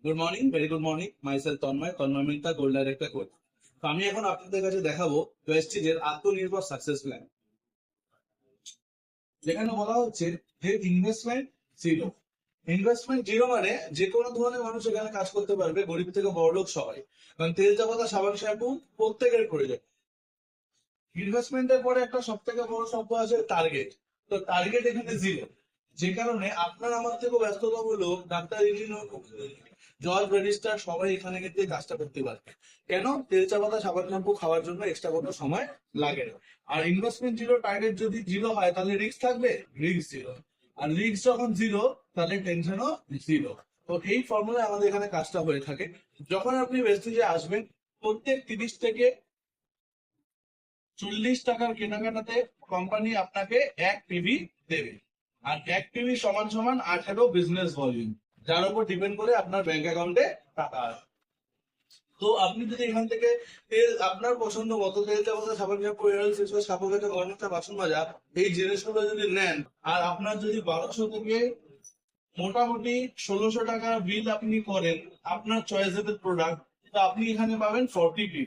Good morning, very good morning. Myself Tanmoy Minta, gold director coach. তো আমি এখন আপনাদের কাছে দেখাবো ওয়েস্টিজের আত্মনির্ভর সাকসেস প্ল্যান, যেখানে বলা হচ্ছে যে ইনভেস্টমেন্ট জিরো। ইনভেস্টমেন্ট জিরো মানে যে কোনো ধরনের মানুষ এখানে কাজ করতে পারবে, গরিব থেকে বড়লোক সবাই। কারণ তেল চাপাতা সাবান শ্যাম্পু প্রত্যেকের প্রয়োজন। ইনভেস্টমেন্টের পরে একটা সব থেকে বড় শব্দ আছে টার্গেট। তো টার্গেট এখানে জিরো, যে কারণে আপনার আমার থেকে ব্যস্ততম লোক, ডাক্তার, ইঞ্জিনিয়ার, জজ, রেজিস্ট্রার সবাই এখানে কিন্তু এই কাজটা করতে পারবে। কেন? তেল চা পাতা সাবান শ্যাম্পু খাওয়ার জন্য এক্সট্রা কোনো সময় লাগে না। আর ইনভেস্টমেন্ট জিরো, টার্গেট যদি জিরো হয় তাহলে রিস্ক থাকবে, রিস্ক জিরো। আর রিস্ক যখন জিরো তাহলে টেনশনও জিরো। তো এই ফর্মুলায় আমাদের এখানে কাজটা হয়ে থাকে। যখন আপনি ওয়েস্টিজে আসবেন, প্রত্যেক 30 থেকে 40 টাকার কেনাকাটাতে কোম্পানি আপনাকে 1 পিভি দেবে। আর 1 পিভি সমান সমান 18 বিজনেস ভলিউম, যার উপর ডিপেন্ড করে আপনার ব্যাংক অ্যাকাউন্টে টাকা আসে। তো আপনি যদি এখান থেকে তেল আপনার পছন্দ মতো, তেল চাপাতা সাবান শ্যাম্পু, হেয়ার ফেস ওয়াশ, কাপড় কাচা, ঘর মোছা, বাসন মাজা, এই জিনিসগুলো যদি নেন, আর আপনার যদি 1200 থেকে মোটামুটি 1600 টাকা বিল আপনি করেন আপনার চয়েসেবল প্রোডাক্ট, তো আপনি এখানে পাবেন 40 পিভি।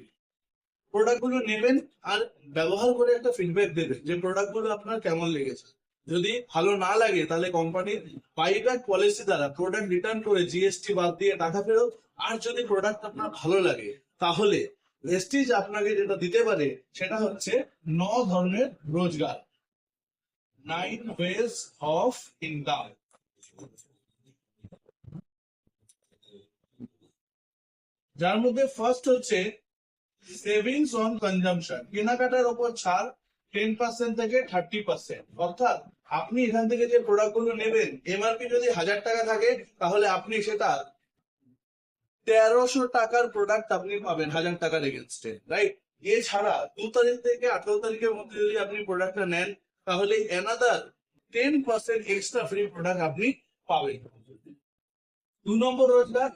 প্রোডাক্ট গুলো নেবেন আর ব্যবহার করে একটা ফিডব্যাক দেবেন যে প্রোডাক্ট গুলো আপনার কেমন লেগেছে। যদি ভালো না লাগে তাহলে কোম্পানির বাইব্যাক পলিসি দ্বারা প্রোডাক্ট রিটার্ন করে জিএসটি বাদ দিয়ে টাকা ফেরত। আর যদি প্রোডাক্ট আপনার ভালো লাগে তাহলে ভেস্টিজ আপনাকে যেটা দিতে পারে সেটা হচ্ছে 9 ধরনের রোজগার, 9 ওয়েজ অফ ইনকাম। যার মধ্যে ফার্স্ট হচ্ছে সেভিংস অন কনজাম্পশন, কেনাকাটার উপর ছাড় 10% থেকে 30%। অর্থাৎ আপনি এখান থেকে যে প্রোডাক্ট গুলো নেবেন, এমআরপি যদি 1000 টাকা থাকে তাহলে আপনি সেটা 1300 টাকার প্রোডাক্ট আপনি পাবেন 1000 টাকার এগেনস্টে, রাইট? এছাড়া 2 তারিখ থেকে 18 তারিখের মধ্যে যদি আপনি প্রোডাক্টটা নেন তাহলে এনাদার 10% এক্সট্রা ফ্রি প্রোডাক্ট আপনি পাবেন। 2 নম্বর রোজগার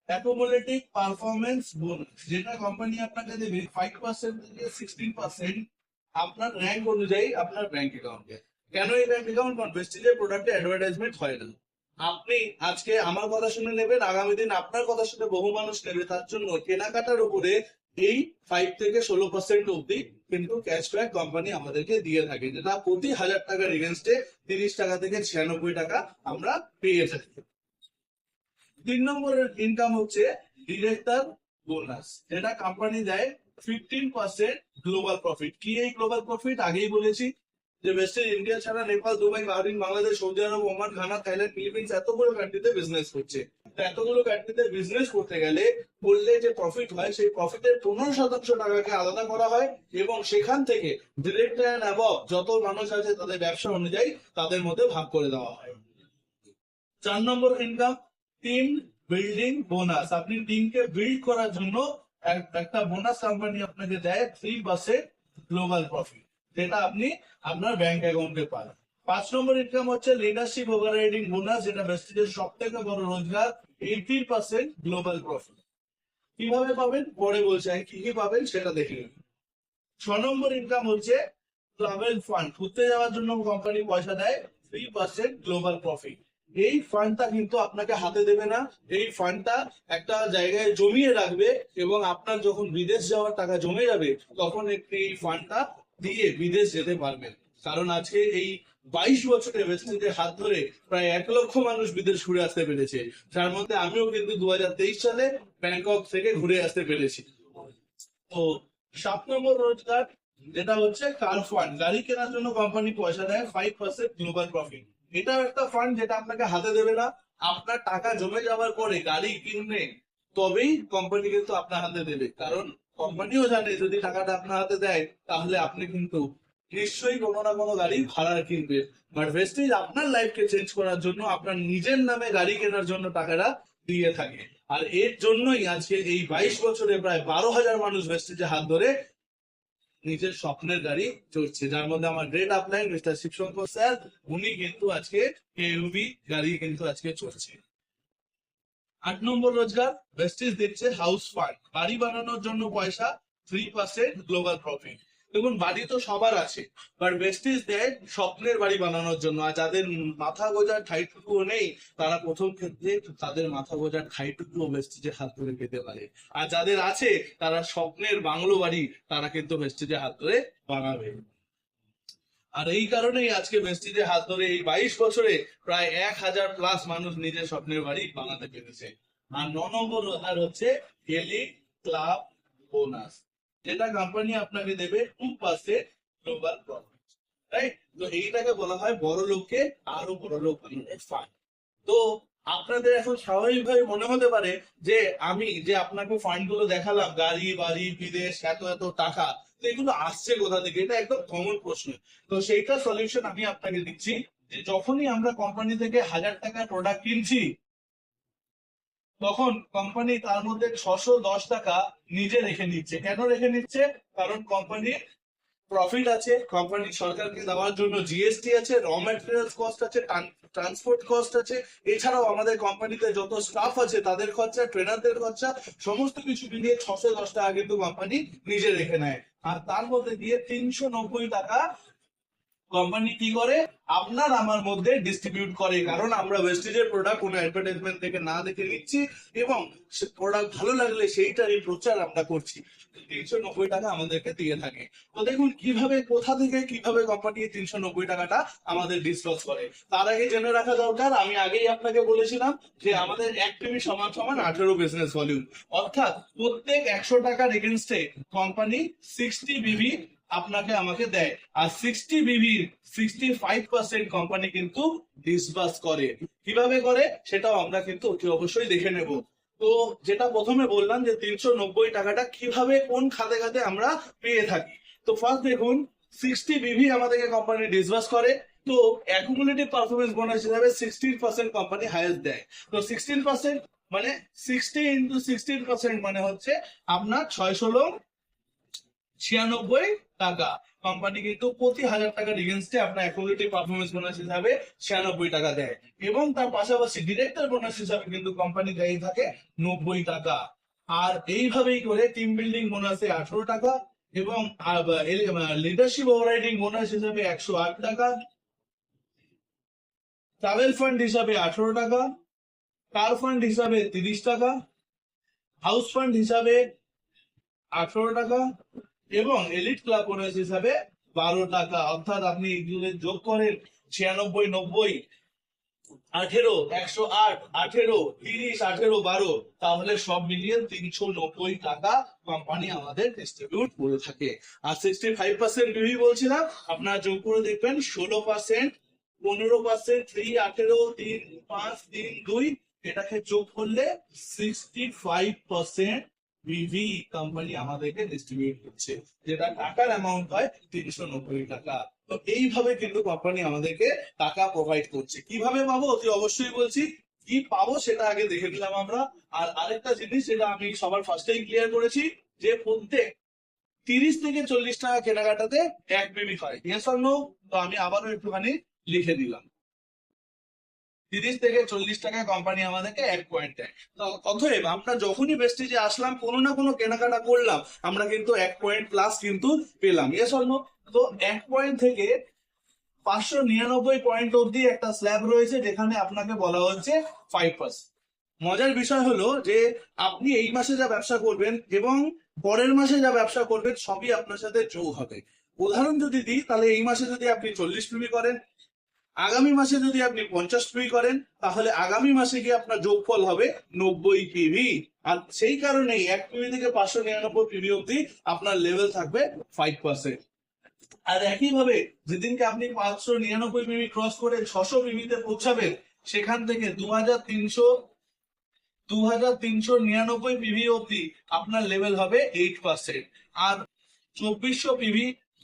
অ্যাকুমুলেটিভ পারফরমেন্স বোনাস, যেটা কোম্পানি আপনাকে দেবে 5% থেকে 16% আপনার র্যাঙ্ক অনুযায়ী আপনার ব্যাংক অ্যাকাউন্টে। কেন এই ব্যাংক অ্যাকাউন্ট? কারণ প্রেস্টিজের প্রোডাক্টে অ্যাডভার্টাইজমেন্ট হয় না। আপনি আজকে আমার কথা শুনে নেবেন, আগামী দিন আপনার কথা শুনে বহু মানুষ নেবে। তার জন্য কেনাকাটার উপরে এই 5 থেকে 16% অব্দি কিন্তু ক্যাশব্যাক কোম্পানি আমাদেরকে দিয়ে থাকে, যেটা প্রতি 1000 টাকার এগেনস্টে 30 টাকা থেকে 96 টাকা আমরা পেয়ে থাকি। 3 নম্বরের ইনকাম হচ্ছে ডিরেক্টর বোনাস, যেটা কোম্পানি দেয় 15% গ্লোবাল প্রফিট। কি এই গ্লোবাল প্রফিট? আগেই বলেছি যে ওয়েস্টার্ন ইন্ডিয়া ছাড়া নেপাল, দুবাই, বাহরিন, বাংলাদেশ, সৌদি আরব, ওমান, ঘানা, থাইল্যান্ড, ফিলিপিন্স এতগুলো কান্ট্রিতে বিজনেস করছে। তো এতগুলো কান্ট্রিতে বিজনেস করতে গেলে করলে যে প্রফিট হয়, সেই প্রফিটের 15% টাকাকে আলাদা করা হয় এবং সেখান থেকে ডিরেক্টর অ্যান্ড অ্যাবভ যত মানুষ আছে তাদের ব্যবসা অনুযায়ী তাদের মধ্যে ভাগ করে দেওয়া হয়। 4 নম্বর ইনকাম টিম বিল্ডিং বোনাস। আপনি টিমকে বিল্ড করার জন্য একটা বোনাস কোম্পানি আপনাকে দেয় 3% গ্লোবাল প্রফিট, যেটা আপনি আপনার ব্যাংক অ্যাকাউন্টে পান। 5 নম্বর ইনকাম হচ্ছে লিডারশিপ ওভাররাইডিং বোনাস, যেটা ভেস্টিজের সব থেকে বড় রোজগার, 80% গ্লোবাল প্রফিট। কিভাবে পাবেন পরে বলছি, কি কি পাবেন সেটা দেখে নিন। 6 নম্বর ইনকাম হচ্ছে ট্রাভেল ফান্ড, ঘুরতে যাওয়ার জন্য কোম্পানি পয়সা দেয় 3% গ্লোবাল প্রফিট। এই ফান্ডটা কিন্তু আপনাকে হাতে দেবে না, এই ফান্ডটা একটা জায়গায় জমিয়ে রাখবে এবং আপনার যখন বিদেশ যাওয়ার টাকা জমে যাবে তখন একটি এই ফান্ডটা দিয়ে বিদেশ যেতে পারবেন। কারণ আজকে এই 22 বছরের ওয়েস্টিজের হাত ধরে প্রায় 1 লক্ষ মানুষ বিদেশ ঘুরে আসতে পেরেছে, যার মধ্যে আমিও কিন্তু 2023 সালে ব্যাংকক থেকে ঘুরে আসতে পেরেছি। তো 7 নম্বর রোজগার, যেটা হচ্ছে কার ফান্ড, গাড়ি কেনার জন্য কোম্পানি পয়সা দেয় 5% গ্লোবাল প্রফিট। এটাও একটা ফান্ড যেটা আপনাকে হাতে দেবে না, আপনার টাকা জমে যাওয়ার পরে গাড়ি কিনলে তবেই কোম্পানি কিন্তু আপনার হাতে দেবে। কারণ কোম্পানিও জানে যদি টাকাটা আপনার হাতে দেয় তাহলে আপনি কিন্তু নিশ্চয়ই কোনো না কোনো গাড়ি ভাড়া কিনবে। বাট ভেস্টিজ আপনার লাইফকে চেঞ্জ করার জন্য আপনার নিজের নামে গাড়ি কেনার জন্য টাকাটা দিয়ে থাকে। আর এর জন্যই আজকে এই 22 বছরে প্রায় 12,000 মানুষ ভেস্টিজে হাত ধরে নিজের স্বপ্নের গাড়ি চড়ছে, যার মধ্যে আমার great upline mister Shivshankar sir, উনি কিন্তু আজকে কেউবি গাড়ি কিন্তু আজকে চড়ছে। 8 নম্বর রোজগার ভেস্টিজ দিচ্ছে হাউস ফান্ড, বাড়ি বানানোর জন্য পয়সা 3% গ্লোবাল প্রফিট। দেখুন বাড়ি তো সবার আছে, বাট ভেস্টিজ দেয় স্বপ্নের বাড়ি বানানোর জন্য। আর যাদের মাথা গোজার ঠাইটুকুও নেই, তারা প্রথম ক্ষেত্রে তাদের মাথা গোজার ঠাইটুকুও ভেস্টিজের হাত ধরে পেতে পারে। আর যাদের আছে তারা স্বপ্নের বাংলো বাড়ি তারা কিন্তু ভেস্টিজের হাত ধরে বানাবে। আর এই কারণেই আজকে ভেস্টিজের হাত ধরে এই 22 বছরে প্রায় 1000+ মানুষ নিজের স্বপ্নের বাড়ি বানাতে পেরেছে। আর 9 নম্বর হচ্ছে এলিট ক্লাব বোনাস, যেটা কোম্পানি আপনাকে দেবে 2% গ্লোবাল প্রফিট, রাইট? তো এইটাকে বলা হয় বড় লোককে আরো বড় লোক বানানোর ফান্ড। তো আপনাদের এখন স্বাভাবিকভাবে মনে হতে পারে যে আমি যে আপনাকে ফান্ড গুলো দেখালাম, গাড়ি বাড়ি বিদেশ এত এত টাকা, তো এগুলো আসছে কোথা থেকে? এটা একদম কমন প্রশ্ন। তো সেইটা সলিউশন আমি আপনাকে দিচ্ছি, যে যখনই আমরা কোম্পানি থেকে 1000 টাকার প্রোডাক্ট কিনছি, তখন কোম্পানি তার মধ্যে 610 টাকা নিজে রেখে নিচ্ছে। কেন রেখে নিচ্ছে? কারণ কোম্পানির প্রফিট আছে, কোম্পানি সরকারকে দেওয়ার জন্য জিএসটি আছে, র ম্যাটেরিয়ালস কস্ট আছে, ট্রান্সপোর্ট কস্ট আছে, এছাড়াও আমাদের কোম্পানিতে যত স্টাফ আছে তাদের খরচা, ট্রেনারদের খরচা, সমস্ত কিছু মিলিয়ে 610 টাকা কিন্তু কোম্পানি নিজে রেখে নেয়। আর তার মধ্যে দিয়ে 390 টাকা কোম্পানি কি করে? আপনার আমার মধ্যে ডিস্ট্রিবিউট করে, কারণ আমরা ওয়েস্টেজের প্রোডাক্ট কোনো অ্যাডভার্টাইজমেন্ট থেকে না দেখে নিচ্ছি এবং প্রোডাক্ট ভালো লাগলে সেইটারই প্রচার আমরা করছি। 390 টাকা আমাদেরকে দিয়ে থাকে। তো দেখুন কিভাবে, কোথা থেকে কিভাবে কোম্পানি 390 টাকাটা আমাদের ডিসকাস করে। তার আগে জেনে রাখা দরকার, আমি আগেই আপনাকে বলেছিলাম যে আমাদের 1 PV সমান সমান 18 বিজনেস ভলিউম, অর্থাৎ প্রত্যেক 100 টাকার এগেনস্টে কোম্পানি 60 BV আপনাকে আমাকে দেয়। আর 60 BV-র 65% কোম্পানি কিন্তু ডিসবার্স করে। কিভাবে করে সেটাও আমরা কিন্তু অতি অবশ্যই দেখে নেব। তো যেটা প্রথমে বললাম যে 390 টাকাটা কিভাবে কোন খাতে খাতে আমরা পেয়ে থাকি। তো ফার্স্ট দেখুন, 60 BV আমাদেরকে কোম্পানি ডিসবার্স করে। তো অ্যাকুমুলেটিভ পারফরমেন্স বোনাস হিসাবে 16% কোম্পানি হাইয়েস্ট দেয়। তো 16% মানে 60 × 16% মানে হচ্ছে আপনার 696 টাকা। কোম্পানি কিন্তু প্রতি 1000 টাকার এগেনস্টে আপনার অ্যাকুমুলেটিভ পারফরমেন্স বোনাস হিসাবে 96 টাকা দেয়। এবং তার পাশাপাশি ডিরেক্টর বোনাস হিসাবে কিন্তু কোম্পানি দেয় থাকে 90 টাকা। আর এইভাবেই করে টিম বিল্ডিং বোনাসে 18 টাকা, এবং লিডারশিপ ওভাররাইডিং বোনাস হিসাবে 108 টাকা, ট্রাভেল ফান্ড হিসাবে 18 টাকা, কার ফান্ড হিসাবে 30 টাকা, হাউস ফান্ড হিসাবে 18 টাকা, এবং এলিট ক্লাব বোনাস হিসাবে 12 টাকা। অর্থাৎ আপনি এগুলো যোগ করেন, 96, 90, 18, 108, 18, 30, 18, 12, তাহলে সব মিলিয়ে 390 টাকা কোম্পানি আমাদের ডিস্ট্রিবিউট করে থাকে। আর 65% বিভি বলছিলাম, আপনারা যোগ করে দেখবেন 16%, 15%, 3, 18, 3, 5, 3, 2, এটাকে যোগ করলে 65% বিভি কোম্পানি আমাদেরকে ডিস্ট্রিবিউট করছে, যেটা টাকার অ্যামাউন্ট হয় 390 টাকা। তো এইভাবে কিন্তু কোম্পানি আমাদেরকে টাকা প্রোভাইড করছে। কিভাবে পাবো অতি অবশ্যই বলছি, কি পাবো সেটা আগে দেখে নিলাম আমরা। আর আরেকটা জিনিস যেটা আমি সবার ফার্স্টেই ক্লিয়ার করেছি, যে প্রত্যেক 30 থেকে 40 টাকা কেনাকাটাতে 1 PV হয়। Yes or no? তো আমি আবারও একটুখানি লিখে দিলাম, 30 থেকে 40 টাকা কোম্পানি আমাদেরকে 1 পয়েন্ট দেয়। তো অতএব আমরা যখনই ভেস্টিজে আসলাম, কোনো না কোনো কেনাকাটা করলাম, আমরা কিন্তু 1 পয়েন্ট প্লাস কিন্তু পেলাম। Yes or no? তো 1 পয়েন্ট থেকে 599 পয়েন্ট অব্দি একটা স্ল্যাব রয়েছে, যেখানে আপনাকে বলা হচ্ছে 5%। মজার বিষয় হলো যে আপনি এই মাসে যা ব্যবসা করবেন এবং পরের মাসে যা ব্যবসা করবেন, সবই আপনার সাথে যোগ হবে। উদাহরণ যদি দিই, তাহলে এই মাসে যদি আপনি 40 PV করেন, আগামী মাসে যদি আপনি 50 PV করেন, তাহলে আগামী মাসে গিয়ে আপনার যোগফল হবে 90 PV। আর সেই কারণেই 1 PV থেকে 599 PV অব্দি আপনার লেভেল থাকবে 5%। আর একইভাবে যেদিনকে আপনি 599 PV ক্রস করে 600 PV-তে পৌঁছাবেন, সেখান থেকে 2399 PV অব্দি আপনার লেভেল হবে 8%। আর 2400 PV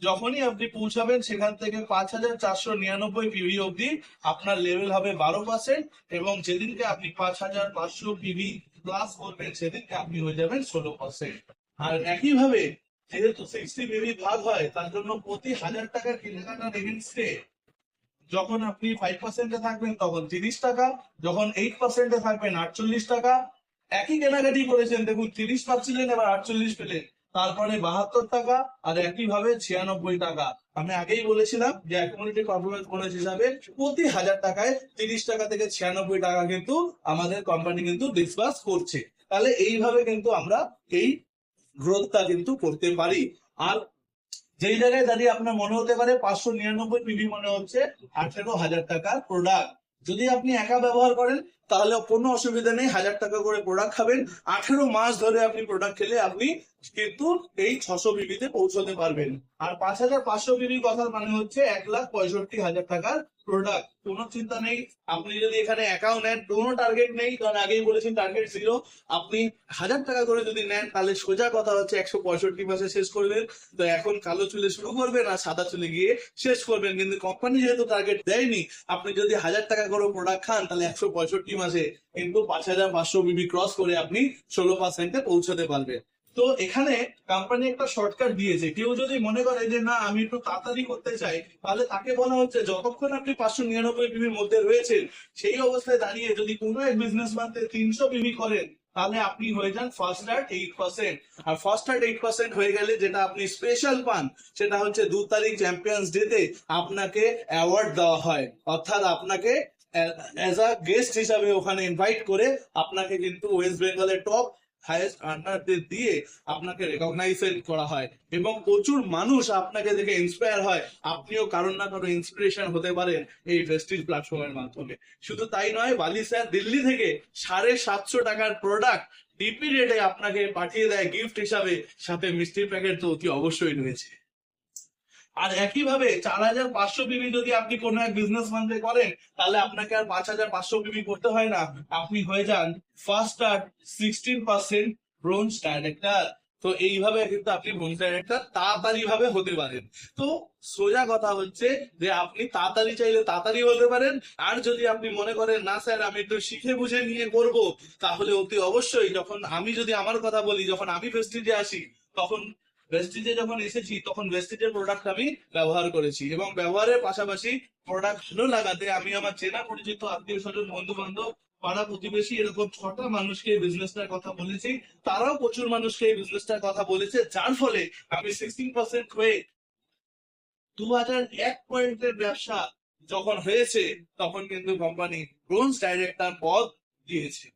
যখনই আপনি পৌঁছাবেন, সেখান থেকে 5499 PV অব্দি আপনার লেভেল হবে 12%। এবং যেদিনকে আপনি 5500 PV প্লাস করবেন, সেদিনকে আপনি হয়ে যাবেন 16%। আর একইভাবে যেহেতু 60 PV ভাগ হয়, তার জন্য প্রতি 1000 টাকার কেনাকাটার এগেনস্টে যখন আপনি 5%-এ থাকবেন তখন 30 টাকা, যখন 8%-এ থাকবেন 48 টাকা। একই কেনাকাটি করেছেন, দেখুন 30 পাচ্ছিলেন, এবার 48 পেলেন, তারপরে 72 টাকা, আর একইভাবে 96 টাকা। আমি আগেই বলেছিলাম যে অ্যাকুমুলেটিভ পারফরমেন্স বোনাস হিসাবে প্রতি 1000 টাকায় 30 টাকা থেকে 96 টাকা কিন্তু আমাদের কোম্পানি কিন্তু ডিসবার্স করছে। তাহলে এইভাবে কিন্তু আমরা এই গ্রোথটা কিন্তু করতে পারি। আর যেই জায়গায় দাঁড়িয়ে আপনার মনে হতে পারে 599 পিভি মনে হচ্ছে 18,000 টাকার প্রোডাক্ট, যদি আপনি একা ব্যবহার করেন তাহলে কোনো অসুবিধা নেই, 1000 টাকা করে প্রোডাক্ট খাবেন, 18 মাস ধরে আপনি প্রোডাক্ট খেলে আপনি কিন্তু এই 600 পিভিতে পৌঁছতে পারবেন। আর 5,500 পিভি কথার মানে হচ্ছে 1,65,000 টাকার প্রোডাক্ট। কোনো চিন্তা নেই, আপনি যদি এখানে একাও নেন কোনো টার্গেট নেই, কারণ আগেই বলেছি টার্গেট 0। আপনি 1000 টাকা করে যদি নেন তাহলে সোজা কথা হচ্ছে 165 মাসে শেষ করবেন। তো এখন কালো চুলে শুরু করবেন আর সাদা চুলে গিয়ে শেষ করবেন, কিন্তু কোম্পানি যেহেতু টার্গেট দেয়নি, আপনি যদি 1000 টাকা করে প্রোডাক্ট খান তাহলে 165 মাসে কিন্তু 5,500 বিবি ক্রস করে আপনি 16% পৌঁছতে পারবেন। তো এখানে কোম্পানি একটা শর্টকাট দিয়েছে, কেউ যদি মনে করে যে না আমি একটু তাড়াতাড়ি করতে চাই, তাহলে তাকে বলা হচ্ছে যতক্ষণ আপনি 599 বিবির মধ্যে রয়েছেন সেই অবস্থায় দাঁড়িয়ে যদি কোনো এক বিজনেস মান্থে 300 বিবি করেন তাহলে আপনি হয়ে যান ফার্স্ট স্টার্ট 8%। আর ফার্স্ট স্টার্ট 8% হয়ে গেলে যেটা আপনি স্পেশাল পান সেটা হচ্ছে 2 তারিখ চ্যাম্পিয়ন্স ডে তে আপনাকে অ্যাওয়ার্ড দেওয়া হয়, অর্থাৎ আপনাকে অ্যাজ আ গেস্ট হিসাবে ওখানে ইনভাইট করে আপনাকে কিন্তু ওয়েস্ট বেঙ্গলের টপ হাইয়েস্ট আর্নারদের দিয়ে আপনাকে রেকগনাইজ করা হয়, এবং প্রচুর মানুষ আপনাকে দেখে ইন্সপায়ার হয়, আপনিও কারণ না কারো ইন্সপিরেশন হতে পারেন এই প্রেস্টিজ প্ল্যাটফর্মের মাধ্যমে। শুধু তাই নয়, বালি স্যার দিল্লি থেকে 750 টাকার প্রোডাক্ট ডিপি রেটে আপনাকে পাঠিয়ে দেয় গিফট হিসাবে, সাথে মিষ্টির প্যাকেট তো অতি অবশ্যই রয়েছে। আর একইভাবে 4,500 বিবি যদি আপনি কোনো এক বিজনেস মান্থে করেন তাহলে আপনাকে আর 5,500 বিবি করতে হয় না, আপনি হয়ে যান ফার্স্ট স্টার্ট 16% ব্রোঞ্জ ডাইরেক্টর। তো এইভাবে কিন্তু আপনি ব্রোঞ্জ ডাইরেক্টর তাড়াতাড়ি ভাবে হতে পারেন। তো সোজা কথা হচ্ছে যে আপনি তাড়াতাড়ি চাইলে তাড়াতাড়ি হতে পারেন, আর যদি আপনি মনে করেন না স্যার আমি একটু শিখে বুঝে নিয়ে করব, তাহলে অতি অবশ্যই, যখন আমি যদি আমার কথা বলি, যখন আমি প্রেস্টিজে আসি তখন ভেস্টিজে যখন এসেছি তখন ভেস্টিজের প্রোডাক্ট আমি ব্যবহার করেছি, এবং ব্যবহারের পাশাপাশি প্রোডাক্ট ভালো লাগাতে আমি আমার চেনা পরিচিত আত্মীয় স্বজন বন্ধু বান্ধব পাড়া প্রতিবেশী এরকম 6টা মানুষকে এই বিজনেসটার কথা বলেছি, তারাও প্রচুর মানুষকে এই বিজনেসটার কথা বলেছে, যার ফলে আমি 16% হয়ে 2001 পয়েন্টের ব্যবসা যখন হয়েছে তখন কিন্তু কোম্পানি ব্রোঞ্জ ডাইরেক্টর পদ দিয়েছে।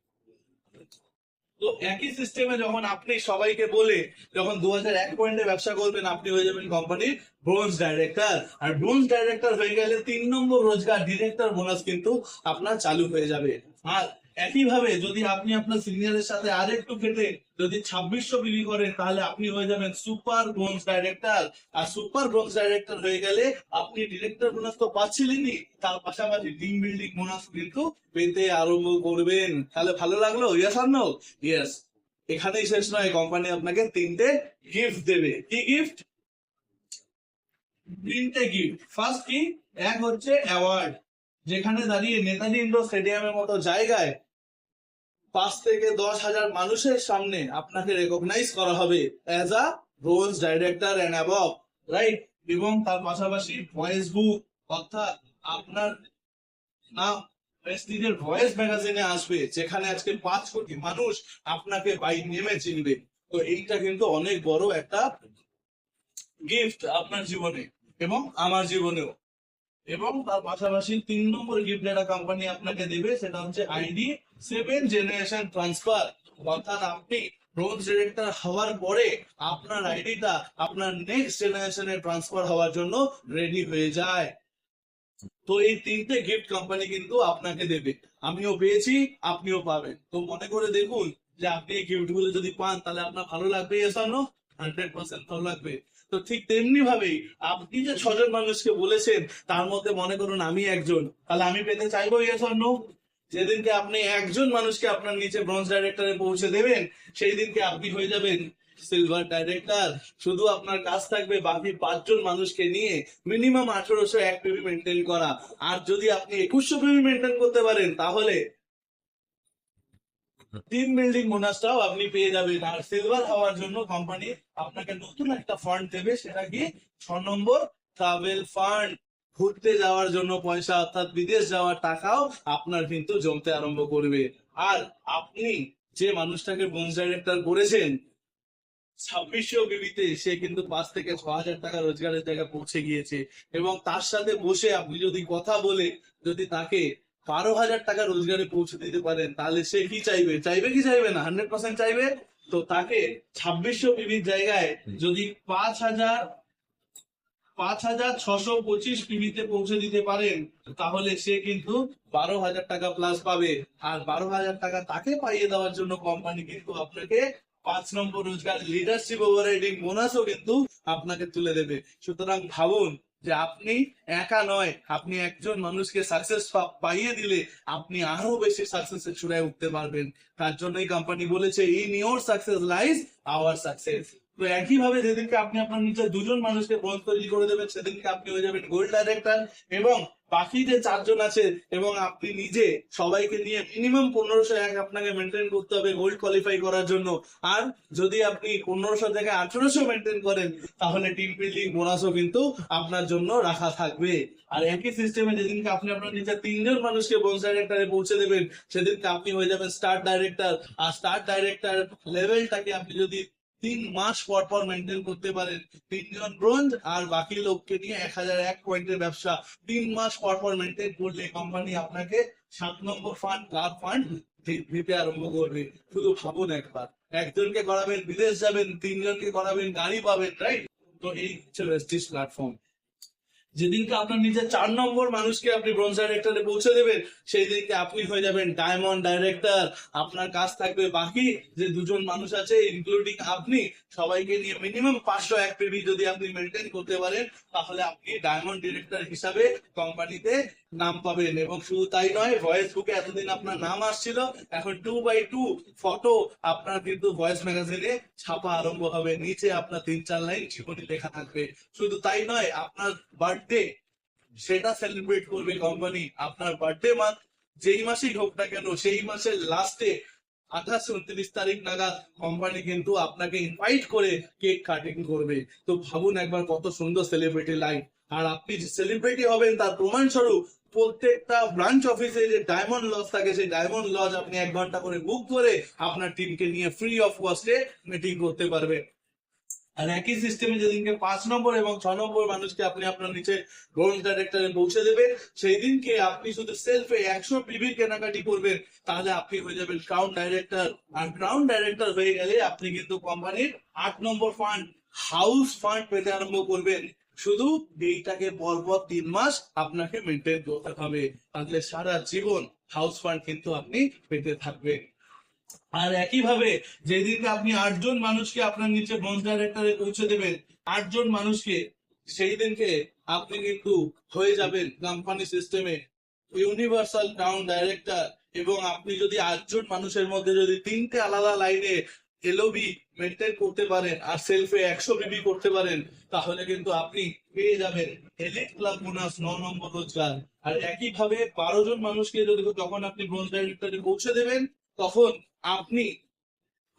তো একই সিস্টেমে যখন আপনি সবাইকে বলে যখন 2001 পয়েন্টে ব্যবসা করবেন আপনি হয়ে যাবেন কোম্পানির ব্রোঞ্জ ডাইরেক্টর। আর ব্রোঞ্জ ডাইরেক্টর হয়ে গেলে 3 নম্বর রোজগার ডিরেক্টর বোনাস কিন্তু আপনার চালু হয়ে যাবে। আর একইভাবে যদি আপনি আপনার সিনিয়রের সাথে আর একটু খেটে যদি 2600 বিলি করেন তাহলে আপনি হয়ে যাবেন সুপার ব্রোঞ্জ ডাইরেক্টর। আর সুপার ব্রোঞ্জ ডাইরেক্টর হয়ে গেলে আপনি ডিরেক্টর বোনাস তো পাচ্ছিলেনই, তার পাশাপাশি টিম বিল্ডিং বোনাস কিন্তু পেতে আরম্ভ করবেন। তাহলে ভালো লাগলো? Yes or no? ইয়েস। এখানেই শেষ নয়, কোম্পানি আপনাকে 3টে গিফট দেবে। কি গিফট? 3টে গিফট। ফার্স্ট কি? এক হচ্ছে অ্যাওয়ার্ড, যেখানে দাঁড়িয়ে নেতাজি ইন্ডোর স্টেডিয়ামের মতো জায়গায় 5 থেকে 10,000 মানুষের সামনে আপনাকে রেকগনাইজ করা হবে as a bronze director and above, right? এবং তার পাশাপাশি ভয়েস বুক, অর্থাৎ আপনার নাম প্রেস্টিজের ভয়েস ম্যাগাজিনে আসবে, যেখানে আজকে 5 কোটি মানুষ আপনাকে বাই নেমে চিনবে। তো এইটা কিন্তু অনেক বড় একটা গিফট আপনার জীবনে এবং আমার জীবনেও। এবং তার পাশাপাশি 3 নম্বর গিফট যেটা কোম্পানি আপনাকে দেবে সেটা হচ্ছে আইডি 7 জেনারেশন ট্রান্সফার, অর্থাৎ আপনি ব্রোঞ্জ ডিরেক্টর হওয়ার পরে আপনার আইডিটা আপনার নেক্সট জেনারেশনে ট্রান্সফার হওয়ার জন্য রেডি হয়ে যায়। তো এই 3টে গিফট কোম্পানি কিন্তু আপনাকে দেবে, আমিও পেয়েছি, আপনিও পাবেন। তো মনে করে দেখুন যে আপনি এই গিফট গুলো যদি পান তাহলে আপনার ভালো লাগবে, yes or no? 100% ভালো লাগবে। তো ঠিক তেমনি ভাবেই আপনি যে 6জন মানুষকে বলেছেন তার মধ্যে মনে করুন আমি একজন, তাহলে আমি পেতে চাইবো, yes or no? যেদিনকে আপনি একজন মানুষকে আপনার নিচে ব্রোঞ্জ ডাইরেক্টরে পৌঁছে দেবেন সেই দিনকে আপনি হয়ে যাবেন সিলভার ডাইরেক্টর। শুধু আপনার কাজ থাকবে বাকি 5জন মানুষকে নিয়ে মিনিমাম 1800 পিভি মেনটেন করা। আর যদি আপনি 2100 পিভি মেনটেন করতে পারেন তাহলে টিম বিল্ডিং বোনাসটাও আপনি পেয়ে যাবেন। আর সিলভার হওয়ার জন্য কোম্পানি আপনাকে নতুন একটা ফান্ড দেবে, সেটা কি? 6 নম্বর ট্রাভেল ফান্ড। ঘুরতে যাওয়ার জন্য পয়সা, অর্থাৎ বিদেশ যাওয়ার টাকাও আপনার কিন্তু জমতে আরম্ভ করবে। আর আপনি যে মানুষটাকে ব্রোঞ্জ ডাইরেক্টর করেছেন 2600 বিবিতে সে কিন্তু 5 থেকে 6 হাজার টাকা রোজগারের জায়গায় পৌঁছে গিয়েছে। এবং তার সাথে বসে আপনি যদি কথা বলে যদি তাকে 12 হাজার টাকা রোজগারে পৌঁছে দিতে পারেন, তাহলে সে কি চাইবে? চাইবে কি চাইবে না? 100% চাইবে। তো তাকে 2600 বিবির জায়গায় যদি 5,625 পিবিতে পৌঁছে দিতে পারেন, তাহলে সে কিন্তু 12,000 টাকা প্লাস পাবে। আর 12,000 টাকা তাকে পাইয়ে দেওয়ার জন্য কোম্পানি কিন্তু আপনাকে 5 নম্বর রোজগার লিডারশিপ ওভাররাইডিং বোনাসও কিন্তু আপনাকে তুলে দেবে। সুতরাং ভাবুন যে আপনি একা নয়, আপনি একজন মানুষকে সাকসেস পাইয়ে দিলে আপনি আরো বেশি সাকসেসের চূড়ায় উঠতে পারবেন। তার জন্যই কোম্পানি বলেছে in your success lies hour success. তো একইভাবে যেদিনকে আপনি আপনার নিচে 2জন মানুষকে ব্রোঞ্জ তৈরি করে দেবেন, সেদিনকে আপনি হয়ে যাবেন গোল্ড ডাইরেক্টর। এবং বাকি যে 4জন আছে এবং আপনি নিজে, সবাইকে নিয়ে মিনিমাম 1501 আপনাকে মেনটেন করতে হবে গোল্ড কোয়ালিফাই করার জন্য। আর যদি আপনি 1500 থেকে 1800 মেনটেন করেন, তাহলে টিম বিল্ডিং বোনাসও কিন্তু আপনার জন্য রাখা থাকবে। আর একই সিস্টেমে যেদিনকে আপনি আপনার নিচে 3জন মানুষকে ব্রোঞ্জ ডাইরেক্টরে পৌঁছে দেবেন, সেদিনকে আপনি হয়ে যাবেন স্টার ডাইরেক্টর। আর স্টার ডাইরেক্টর লেভেলটাকে আপনি যদি 3 মাস পর পর মেনটেন করতে পারেন, 3জন ব্রোঞ্জ আর বাকি লোককে নিয়ে 1001 পয়েন্টের ব্যবসা 3 মাস পর পর মেনটেন করলে কোম্পানি আপনাকে 7 নম্বর ফান্ড ক্লাব ফান্ড দিতে আরম্ভ করবে। শুধু ভাবুন একবার, একজনকে করাবেন বিদেশ যাবেন, 3জনকে করাবেন গাড়ি পাবেন, রাইট? তো এই হচ্ছে প্রেস্টিজ প্ল্যাটফর্ম। যেদিনকে আপনার নিজের 4 নম্বর মানুষকে আপনি ব্রোঞ্জ ডাইরেক্টরে পৌঁছে দেবেন, সেই দিনকে আপনি হয়ে যাবেন ডায়মন্ড ডাইরেক্টর। আপনার কাজ থাকবে বাকি যে 2জন মানুষ আছে ইনক্লুডিং আপনি, সবাইকে নিয়ে মিনিমাম 501 পিবি যদি আপনি মেনটেন করতে পারেন, তাহলে আপনি ডায়মন্ড ডিরেক্টর হিসাবে কোম্পানিতে নাম পাবেন। এবং শুধু তাই নয়, ভয়েস বুকে এতদিন আপনার নাম আসছিল, এখন 2x2 ফটো আপনার কিন্তু ভয়েস ম্যাগাজিনে ছাপা আরম্ভ হবে। নিচে আপনার 3-4 লাইন জীবনী লেখা থাকবে। শুধু তাই নয়, আপনার বার্থডে সেটা সেলিব্রেট করবে কোম্পানি। আপনার বার্থডে মান্থ যেই মাসেই হোক না কেন, সেই মাসের লাস্টে 28-29 তারিখ নাগাদ কোম্পানি কিন্তু আপনাকে ইনভাইট করে কেক কাটিং করবে। তো ভাবুন একবার কত সুন্দর সেলিব্রিটি লাইফ। আর আপনি যে সেলিব্রিটি হবেন তার প্রমাণস্বরূপ প্রত্যেকটা ব্রাঞ্চ অফিসে যে ডায়মন্ড লজ থাকে, সেই ডায়মন্ড লজ আপনি 1 ঘন্টা করে বুক করে আপনার টিমকে নিয়ে ফ্রি অফ কস্টে মিটিং করতে পারবেন। আর একই সিস্টেমে যেদিনকে 5 নম্বর এবং 6 নম্বর মানুষকে আপনি আপনার নিচে ব্রোঞ্জ ডাইরেক্টরে পৌঁছে দেবেন, সেই দিনকে আপনি শুধু সেলফে 100 পিবির কেনাকাটি করবেন, তাহলে আপনি হয়ে যাবেন ক্রাউন ডাইরেক্টর। আর ক্রাউন ডাইরেক্টর হয়ে গেলে আপনি কিন্তু কোম্পানির 8 নম্বর ফান্ড হাউস ফান্ড পেতে আরম্ভ করবেন। শুধু এইটাকে পরপর 3 মাস আপনাকে মেনটেন করতে হবে, তাহলে সারা জীবন হাউস ফান্ড কিন্তু আপনি পেতে থাকবেন। আর একইভাবে যেদিনকে আপনি 8জন মানুষকে আপনার নিচে ব্রোঞ্জ ডাইরেক্টরে পৌঁছে দেবেন, 8জন মানুষকে, সেই দিনকে আপনি কিন্তু হয়ে যাবেন কোম্পানি সিস্টেমে ইউনিভার্সাল ক্রাউন ডাইরেক্টর। এবং আপনি যদি 8জন মানুষের মধ্যে যদি 3টে আলাদা লাইনে এলওবি মেনটেন করতে পারেন আর সেলফে 100 বিবি করতে পারেন, তাহলে কিন্তু আপনি পেয়ে যাবেন এলিট ক্লাব বোনাস 9 নম্বর রোজগার। আর একইভাবে 12জন মানুষকে যদি যখন আপনি ব্রোঞ্জ ডাইরেক্টরে পৌঁছে দেবেন, তখন আপনি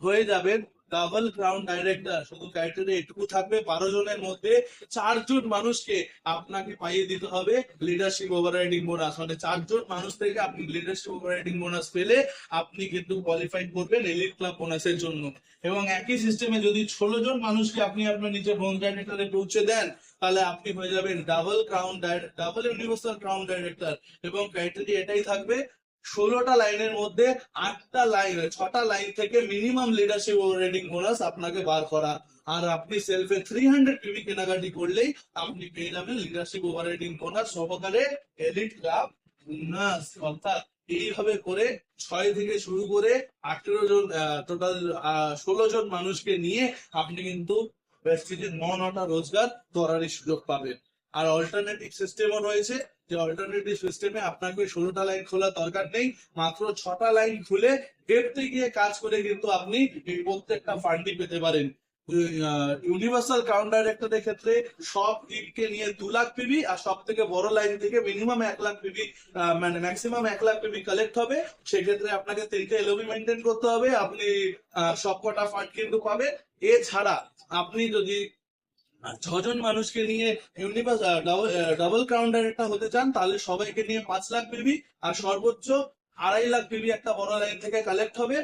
হয়ে যাবেন ডাবল ক্রাউন ডাইরেক্টর। শুধু ক্রাইটেরিয়া এটুকু থাকবে, 12জনের মধ্যে 4জন মানুষকে আপনাকে পাইয়ে দিতে হবে লিডারশিপ ওভাররাইডিং বোনাস। মানে 4জন মানুষ থেকে আপনি লিডারশিপ ওভাররাইডিং বোনাস পেলে আপনি কিন্তু কোয়ালিফাই করবেন এলিট ক্লাব বোনাসের জন্য। এবং একই সিস্টেমে যদি 16জন মানুষকে আপনি আপনার নিচে ব্রোঞ্জ ডাইরেক্টরে পৌঁছে দেন, তাহলে আপনি হয়ে যাবেন ডাবল ইউনিভার্সাল ক্রাউন ডাইরেক্টর। এবং ক্রাইটেরিয়া এটাই থাকবে, 16টা লাইনের মধ্যে 6টা লাইন থেকে মিনিমাম লিডারশিপ ওভাররাইডিং বোনাস আপনাকে বার করা। আর আপনি সেলফে 300 পিবি কেনাকাটি করলেই আপনি পেয়ে যাবেন লিডারশিপ ওভাররাইডিং বোনাস সহকারে এলিট ক্লাব বোনাস। অর্থাৎ এইভাবে করে 6 থেকে শুরু করে 18জন, টোটাল 16জন মানুষকে নিয়ে আপনি কিন্তু প্রেস্টিজের 9টা রোজগার করারই সুযোগ পাবেন। আর অল্টারনেটিভ সিস্টেমও রয়েছে, যে অল্টারনেটিভ সিস্টেমে আপনাকে 16টা লাইন খোলার দরকার নেই, মাত্র 6টা লাইন খুলে ডেপথে গিয়ে কাজ করে কিন্তু আপনি এই প্রত্যেকটা ফান্ডই পেতে পারেন। ইউনিভার্সাল ক্রাউন ডাইরেক্টরের ক্ষেত্রে সব টিমকে নিয়ে 2 লাখ পিবি, আর সব থেকে বড় লাইন থেকে মিনিমাম 1 লাখ পিবি, মানে ম্যাক্সিমাম 1 লাখ পিবি কালেক্ট হবে। সেক্ষেত্রে আপনাকে 3টে এলওবি মেনটেন করতে হবে, আপনি সবকটা ফান্ড কিন্তু পাবেন। এছাড়া আপনি যদি 6জন মানুষকে নিয়ে ডাবল ক্রাউন ডাইরেক্টর হতে চান, তাহলে সবাইকে নিয়ে 5 লাখ পিবি আর সর্বোচ্চ 2.5 লাখ পিবি একটা বড় লাইন থেকে কালেক্ট হবে।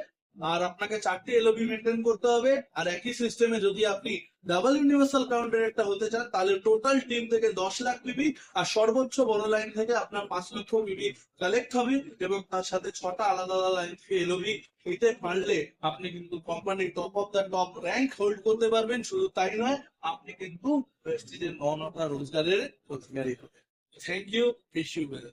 আর আপনাকে 4টি এলওবি মেনটেন করতে হবে। আর একই সিস্টেমে যদি আপনি ডাবল ইউনিভার্সাল কাউন্ট ডিরেক্টর হতে চান তাহলে টোটাল টিম থেকে 10 লাখ পিবি আর সর্বোচ্চ বড় লাইন থেকে আপনার 5 লক্ষ পিবি কালেক্ট হবে এবং তার সাথে 6টা আলাদা আলাদা লাইন থেকে এলওবি নিতে পারলে আপনি কিন্তু কোম্পানির top of the top rank hold করতে পারবেন। শুধু তাই নয়, আপনি কিন্তু প্রেস্টিজের 9টা রোজগারের অধিকারী হবেন। Thank you, wish you well.